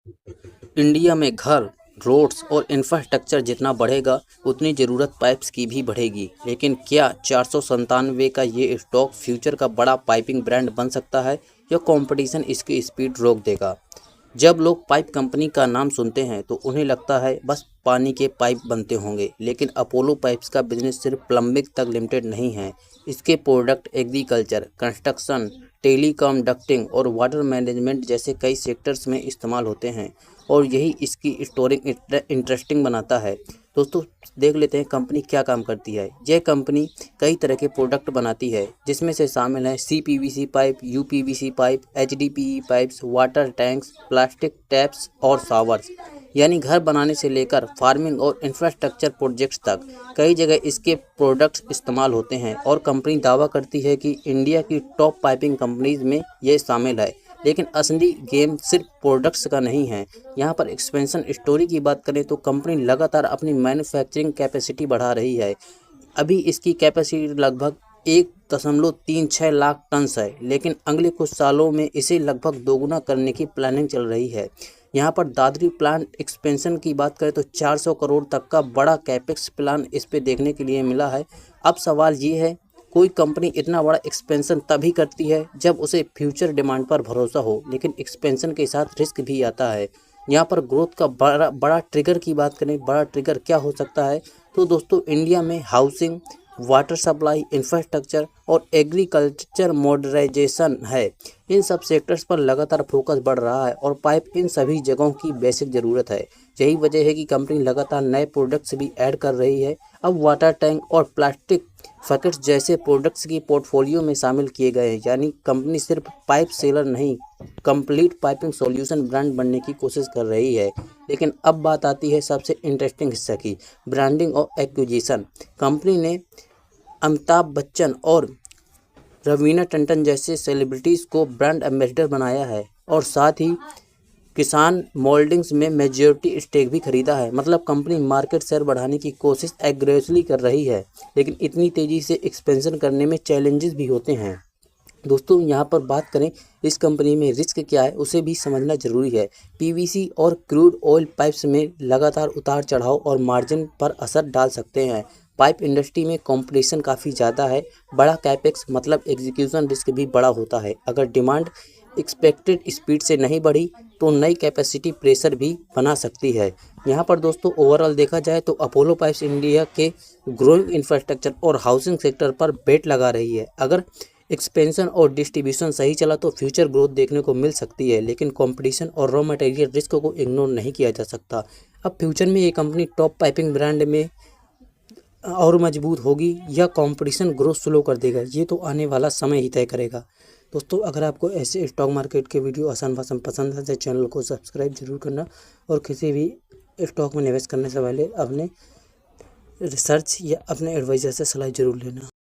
India में घर, roads और इंफ्रास्ट्रक्चर जितना बढ़ेगा उतनी ज़रूरत पाइप्स की भी बढ़ेगी। लेकिन क्या 497 का ये स्टॉक फ्यूचर का बड़ा पाइपिंग ब्रांड बन सकता है या कंपटीशन इसकी स्पीड रोक देगा? जब लोग पाइप कंपनी का नाम सुनते हैं तो उन्हें लगता है बस पानी के पाइप बनते होंगे, लेकिन अपोलो पाइप्स का बिजनेस सिर्फ प्लम्बिंग तक लिमिटेड नहीं है। इसके product agriculture, construction, telecom, ducting और वाटर मैनेजमेंट जैसे कई सेक्टर्स में इस्तेमाल होते हैं और यही इसकी स्टोरिंग इंटरेस्टिंग बनाता है। दोस्तों, देख लेते हैं कंपनी क्या काम करती है। यह कंपनी कई तरह के प्रोडक्ट बनाती है जिसमें से शामिल है CPVC pipe, UPVC pipe, HDPE pipes, water tanks, plastic taps और शावर्स। यानी घर बनाने से लेकर फार्मिंग और इंफ्रास्ट्रक्चर प्रोजेक्ट्स तक कई जगह इसके प्रोडक्ट्स इस्तेमाल होते हैं और कंपनी दावा करती है कि इंडिया की टॉप पाइपिंग कंपनीज में ये शामिल है। लेकिन असली गेम सिर्फ प्रोडक्ट्स का नहीं है। यहाँ पर एक्सपेंशन स्टोरी की बात करें तो कंपनी लगातार अपनी मैन्युफैक्चरिंग कैपेसिटी बढ़ा रही है। अभी इसकी कैपेसिटी लगभग 1.36 लाख टन्स है, लेकिन अगले कुछ सालों में इसे लगभग दोगुना करने की प्लानिंग चल रही है। यहाँ पर दादरी प्लांट एक्सपेंशन की बात करें तो 400 करोड़ तक का बड़ा कैपेक्स प्लान इस पे देखने के लिए मिला है। अब सवाल ये है, कोई कंपनी इतना बड़ा एक्सपेंशन तभी करती है जब उसे फ्यूचर डिमांड पर भरोसा हो, लेकिन एक्सपेंशन के साथ रिस्क भी आता है। यहाँ पर ग्रोथ का बड़ा बड़ा ट्रिगर की बात करें, बड़ा ट्रिगर क्या हो सकता है तो दोस्तों, इंडिया में हाउसिंग, वाटर सप्लाई, इंफ्रास्ट्रक्चर और एग्रीकल्चर मॉडर्नाइजेशन है। इन सब सेक्टर्स पर लगातार फोकस बढ़ रहा है और पाइप इन सभी जगहों की बेसिक ज़रूरत है। यही वजह है कि कंपनी लगातार नए प्रोडक्ट्स भी ऐड कर रही है। अब वाटर टैंक और प्लास्टिक फकेट्स जैसे प्रोडक्ट्स की पोर्टफोलियो में शामिल किए गए हैं। यानी कंपनी सिर्फ पाइप सेलर नहीं, कंप्लीट पाइपिंग सॉल्यूशन ब्रांड बनने की कोशिश कर रही है। लेकिन अब बात आती है सबसे इंटरेस्टिंग हिस्सा की, ब्रांडिंग और एक्विजिशन। कंपनी ने अमिताभ बच्चन और रवीना टंडन जैसे सेलिब्रिटीज़ को ब्रांड एम्बेसडर बनाया है और साथ ही किसान मोल्डिंग्स में मेजॉरिटी स्टेक भी खरीदा है। मतलब कंपनी मार्केट शेयर बढ़ाने की कोशिश एग्रेसिवली कर रही है, लेकिन इतनी तेज़ी से एक्सपेंशन करने में चैलेंजेस भी होते हैं। दोस्तों, यहाँ पर बात करें इस कंपनी में रिस्क क्या है उसे भी समझना जरूरी है। PVC और क्रूड ऑयल पाइप्स में लगातार उतार चढ़ाव और मार्जिन पर असर डाल सकते हैं। पाइप इंडस्ट्री में कंपटीशन काफ़ी ज़्यादा है। बड़ा कैपेक्स मतलब एग्जीक्यूशन रिस्क भी बड़ा होता है। अगर डिमांड एक्सपेक्टेड स्पीड से नहीं बढ़ी तो नई कैपेसिटी प्रेशर भी बना सकती है। यहाँ पर दोस्तों, ओवरऑल देखा जाए तो अपोलो पाइप्स इंडिया के ग्रोइंग इंफ्रास्ट्रक्चर और हाउसिंग सेक्टर पर बेट लगा रही है। अगर एक्सपेंशन और डिस्ट्रीब्यूशन सही चला तो फ्यूचर ग्रोथ देखने को मिल सकती है, लेकिन कंपटीशन और रॉ मटेरियल रिस्क को इग्नोर नहीं किया जा सकता। अब फ्यूचर में ये कंपनी टॉप पाइपिंग ब्रांड में और मजबूत होगी या कंपटीशन ग्रोथ स्लो कर देगा, ये तो आने वाला समय ही तय करेगा। दोस्तों, अगर आपको ऐसे स्टॉक मार्केट के वीडियो आसान भाषा में पसंद है तो चैनल को सब्सक्राइब जरूर करना और किसी भी स्टॉक में निवेश करने से पहले अपने रिसर्च या अपने एडवाइजर से सलाह जरूर लेना।